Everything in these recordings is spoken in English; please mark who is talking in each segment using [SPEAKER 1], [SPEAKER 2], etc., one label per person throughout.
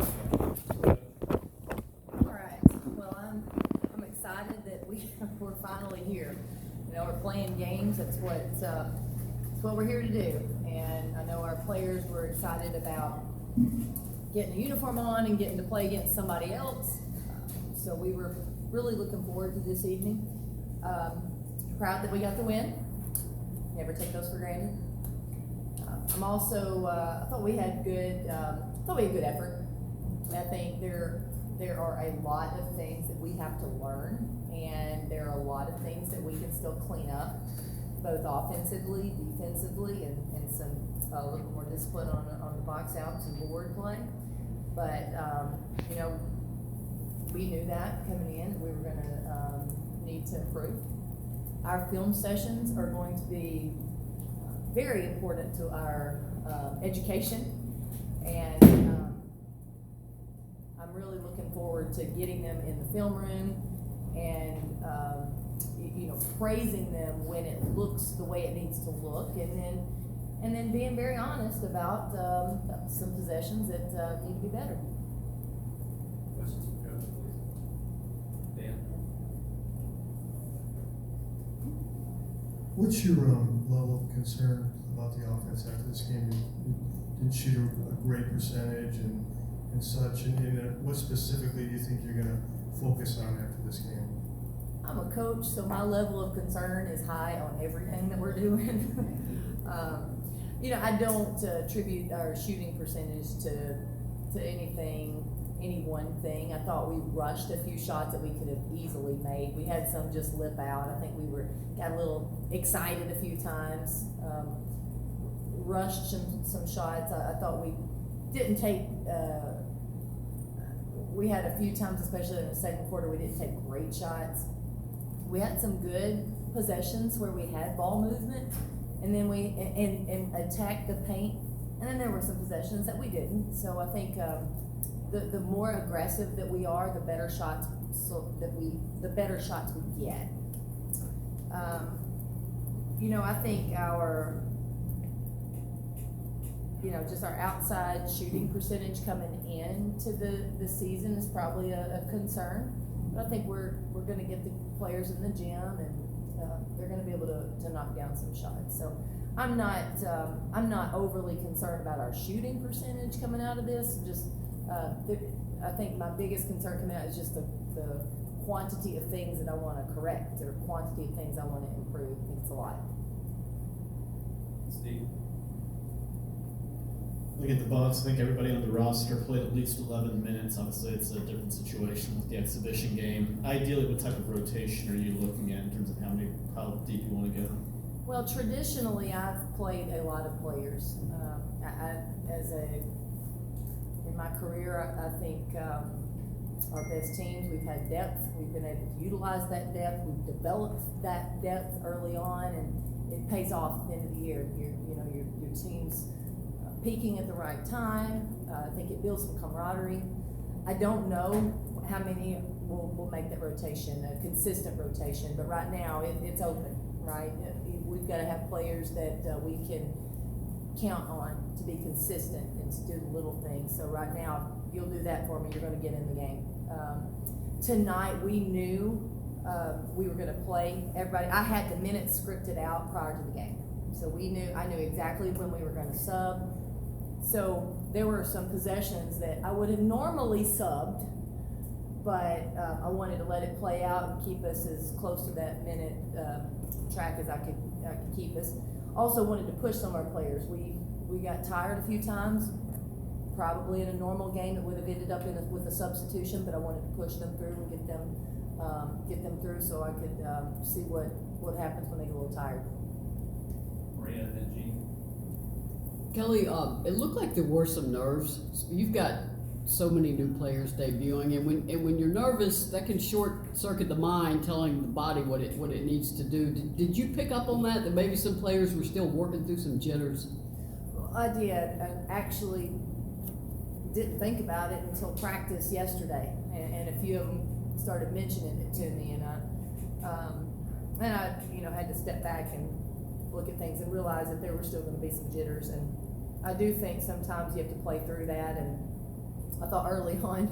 [SPEAKER 1] All right. Well, I'm excited that we're finally here. You know, we're playing games. That's what we're here to do. And I know our players were excited about getting a uniform on and getting to play against somebody else. So we were really looking forward to this evening. Proud that we got the win. Never take those for granted. I'm also, I thought we had good effort. I think there are a lot of things that we have to learn, and there are a lot of things that we can still clean up, both offensively, defensively, and some a little more discipline on the box out, some board play. But you know, we knew that coming in, we were going to need to improve. Our film sessions are going to be very important to our education, and I'm really looking forward to getting them in the film room and you know, praising them when it looks the way it needs to look, and then being very honest about some possessions that need to be better.
[SPEAKER 2] Questions from Coach, please. Dan?
[SPEAKER 3] What's your level of concern about the offense after this game? You didn't shoot a great percentage and such, and what specifically do you think you're going to focus on after this game?
[SPEAKER 1] I'm a coach, so my level of concern is high on everything that we're doing. You know, I don't attribute our shooting percentage to anything, any one thing. I thought we rushed a few shots that we could have easily made. We had some just lip out. I think we got a little excited a few times. Rushed some shots. I thought we didn't take. We had a few times, especially in the second quarter, we didn't take great shots. We had some good possessions where we had ball movement, and then we and attacked the paint, and then there were some possessions that we didn't. So I think the more aggressive that we are, the better shots the better shots we get. You know, I think just our outside shooting percentage coming into the season is probably a concern. But I think we're going to get the players in the gym, and they're going to be able to knock down some shots. So I'm not overly concerned about our shooting percentage coming out of this. Just I think my biggest concern coming out is just the quantity of things that I want to correct, or quantity of things I want to improve. I think it's a lot.
[SPEAKER 2] Steve?
[SPEAKER 4] Looking at the Bucks, I think everybody on the roster played at least 11 minutes. Obviously, it's a different situation with the exhibition game. Ideally, what type of rotation are you looking at in terms of how deep you want to go?
[SPEAKER 1] Well, traditionally, I've played a lot of players. In my career, I think our best teams, we've had depth. We've been able to utilize that depth. We've developed that depth early on, and it pays off at the end of the year. Your team's peaking at the right time. I think it builds some camaraderie. I don't know how many will make that rotation, a consistent rotation, but right now it's open, right? We've got to have players that we can count on to be consistent and to do the little things. So right now, if you'll do that for me, you're going to get in the game. Tonight, we knew we were going to play everybody. I had the minutes scripted out prior to the game. So I knew exactly when we were going to sub. So there were some possessions that I would have normally subbed, but I wanted to let it play out and keep us as close to that minute track as I could keep us. Also wanted to push some of our players. We got tired a few times. Probably in a normal game it would have ended up with a substitution, but I wanted to push them through and get them through so I could see what happens when they get a little tired.
[SPEAKER 2] Maria and then Jean.
[SPEAKER 5] Kellie, it looked like there were some nerves. You've got so many new players debuting, and when you're nervous, that can short circuit the mind, telling the body what it needs to do. Did you pick up on that maybe some players were still working through some jitters?
[SPEAKER 1] Well, I did. I actually didn't think about it until practice yesterday, and a few of them started mentioning it to me, and I had to step back and look at things and realize that there were still going to be some jitters, and I do think sometimes you have to play through that, and I thought early on,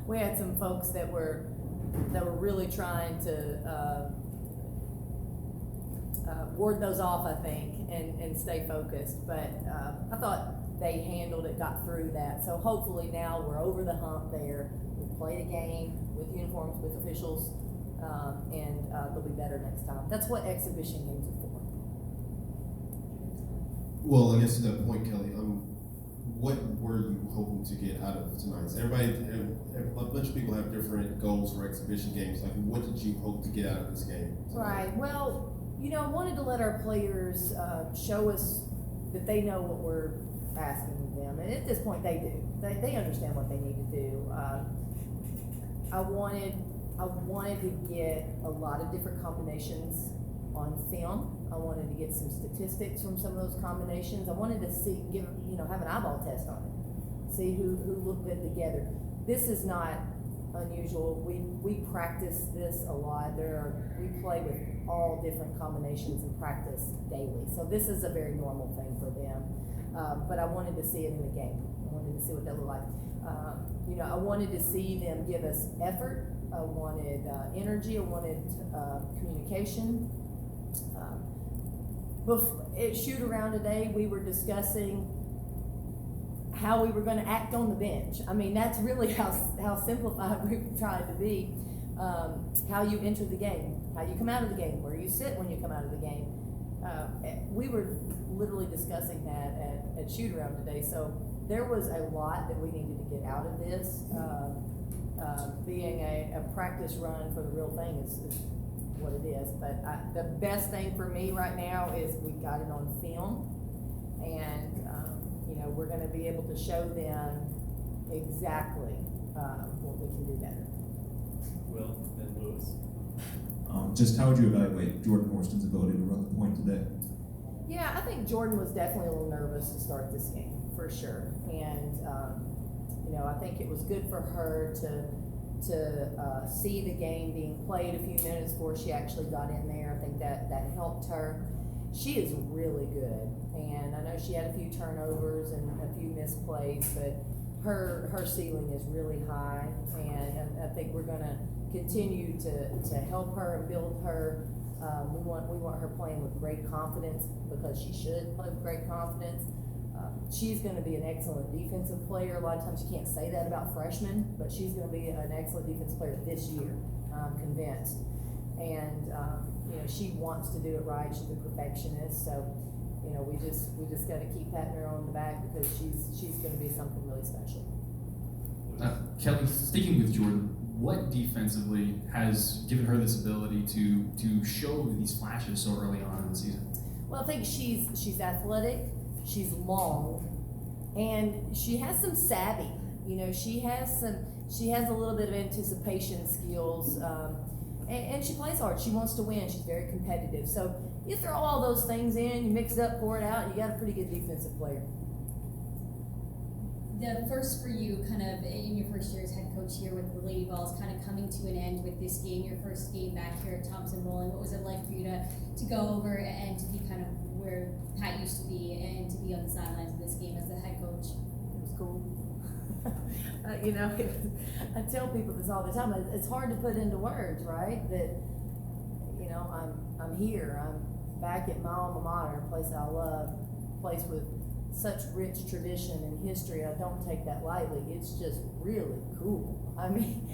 [SPEAKER 1] we had some folks that were really trying to ward those off, I think, and stay focused. But I thought they handled it, got through that. So hopefully now we're over the hump there. We've played a game with uniforms, with officials, and they'll be better next time. That's what exhibition games are for.
[SPEAKER 6] Well, I guess to that point, Kelly, what were you hoping to get out of tonight? A bunch of people have different goals for exhibition games. Like, what did you hope to get out of this game tonight?
[SPEAKER 1] Right. Well, I wanted to let our players show us that they know what we're asking of them, and at this point, they do. They understand what they need to do. I wanted to get a lot of different combinations on film. I wanted to get some statistics from some of those combinations. I wanted to have an eyeball test on it, see who looked good together. This is not unusual. We practice this a lot. We play with all different combinations and practice daily. So this is a very normal thing for them. But I wanted to see it in the game. I wanted to see what that looked like. I wanted to see them give us effort. I wanted energy. I wanted communication. At shoot around today, we were discussing how we were going to act on the bench. I mean, that's really how simplified we've tried to be. How you enter the game, how you come out of the game, where you sit when you come out of the game. We were literally discussing that at shoot around today. So there was a lot that we needed to get out of this. Being a practice run for the real thing is what it is. But the best thing for me right now is we got it on film, and we're going to be able to show them exactly what we can do better.
[SPEAKER 2] Will, then Lewis.
[SPEAKER 7] Just how would you evaluate Jordan Horston's ability to run the point today?
[SPEAKER 1] Yeah, I think Jordan was definitely a little nervous to start this game, for sure. And, I think it was good for her to see the game being played a few minutes before she actually got in there. I think that helped her. She is really good. And I know she had a few turnovers and a few missed plays, but her ceiling is really high. And I think we're going to continue to help her and build her. We want her playing with great confidence, because she should play with great confidence. She's going to be an excellent defensive player. A lot of times you can't say that about freshmen, but she's going to be an excellent defensive player this year, I'm convinced. And she wants to do it right. She's a perfectionist, so we just got to keep patting her on the back, because she's going to be something really special.
[SPEAKER 8] Kelly, sticking with Jordan, what defensively has given her this ability to show these flashes so early on in the season? Well,
[SPEAKER 1] I think she's athletic, she's long, and she has some savvy. She has a little bit of anticipation skills, and she plays hard. She wants to win. She's very competitive. So you throw all those things in, you mix it up, pour it out, and you got a pretty good defensive player.
[SPEAKER 9] The first for you, kind of in your first year as head coach here with the Lady Vols, kind of coming to an end with this game, your first game back here at Thompson-Boling. What was it like for you to go over and to be kind of where Pat used to be, and to be on the sidelines of this game as the head coach?
[SPEAKER 1] It was cool. I tell people this all the time. It's hard to put into words, right? That I'm here. I'm back at my alma mater, a place I love, a place with such rich tradition and history. I don't take that lightly. It's just really cool. I mean,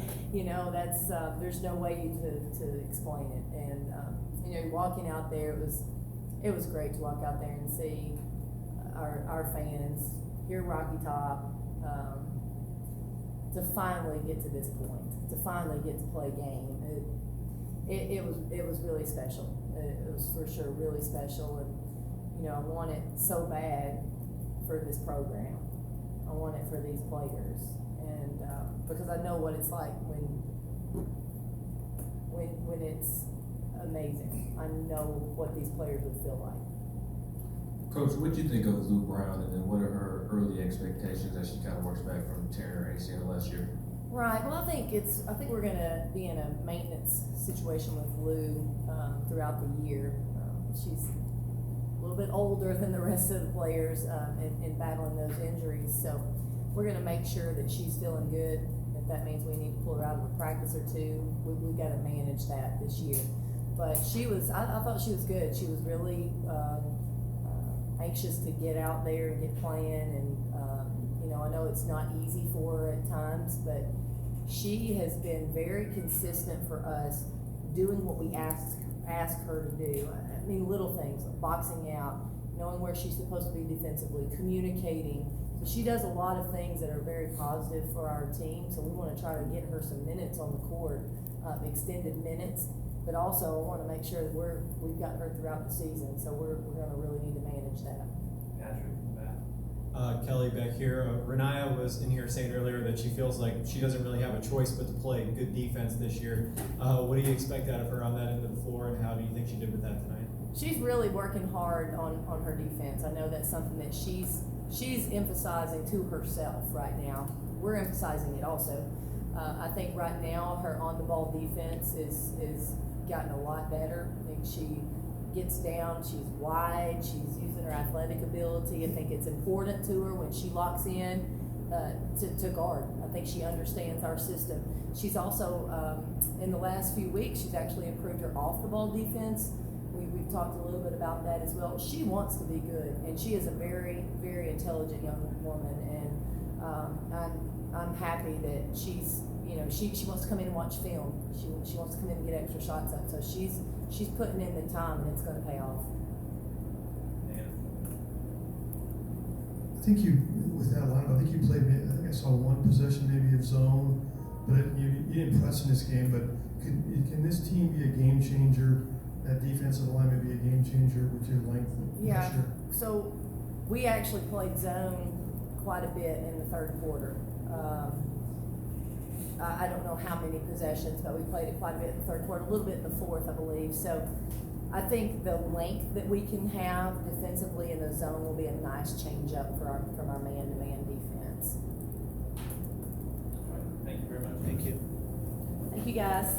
[SPEAKER 1] that's there's no way to explain it. And walking out there, it was great to walk out there and see our fans, hear Rocky Top, to finally get to this point, to finally get to play game. It was really special. It was for sure really special, and I want it so bad for this program. I want it for these players, and because I know what it's like when it's amazing. I know what these players would feel like.
[SPEAKER 7] Coach, what do you think of Lou Brown, and then what are her early expectations as she kind of works back from tearing her ACL last year?
[SPEAKER 1] Right. Well, I think we're going to be in a maintenance situation with Lou throughout the year. She's a little bit older than the rest of the players in battling those injuries, so we're gonna make sure that she's feeling good. If that means we need to pull her out of a practice or two, we've gotta manage that this year. But I thought she was good. She was really, anxious to get out there and get playing, and, I know it's not easy for her at times, but she has been very consistent for us, doing what we ask her to do. I mean, little things, like boxing out, knowing where she's supposed to be defensively, communicating. So she does a lot of things that are very positive for our team, so we wanna try to get her some minutes on the court, extended minutes. But also, I wanna make sure that we've got her throughout the season, so we're gonna really need to manage that.
[SPEAKER 2] Patrick, back.
[SPEAKER 10] Kelly back here. Renaya was in here saying earlier that she feels like she doesn't really have a choice but to play good defense this year. What do you expect out of her on that end of the floor, and how do you think she did with that tonight?
[SPEAKER 1] She's really working hard on her defense. I know that's something that she's emphasizing to herself right now. We're emphasizing it also. I think right now her on-the-ball defense is gotten a lot better. I think she gets down, she's wide, she's using her athletic ability. I think it's important to her when she locks in to guard. I think she understands our system. She's also, in the last few weeks, she's actually improved her off-the-ball defense. We've talked a little bit about that as well. She wants to be good, and she is a very, very intelligent young woman, and I'm happy that she's, she wants to come in and watch film. She wants to come in and get extra shots up. So she's putting in the time, and it's going to pay off.
[SPEAKER 3] I think with that lineup, I think you played, I think I saw one possession maybe of zone, but you didn't press in this game, but can this team be a game changer? That defensive line may be a game changer with your length.
[SPEAKER 1] Yeah, so we actually played zone quite a bit in the third quarter. I don't know how many possessions, but we played it quite a bit in the third quarter, a little bit in the fourth, I believe. So I think the length that we can have defensively in the zone will be a nice change up from our man-to-man defense.
[SPEAKER 2] Thank you very much.
[SPEAKER 10] Thank you.
[SPEAKER 1] Thank you, guys.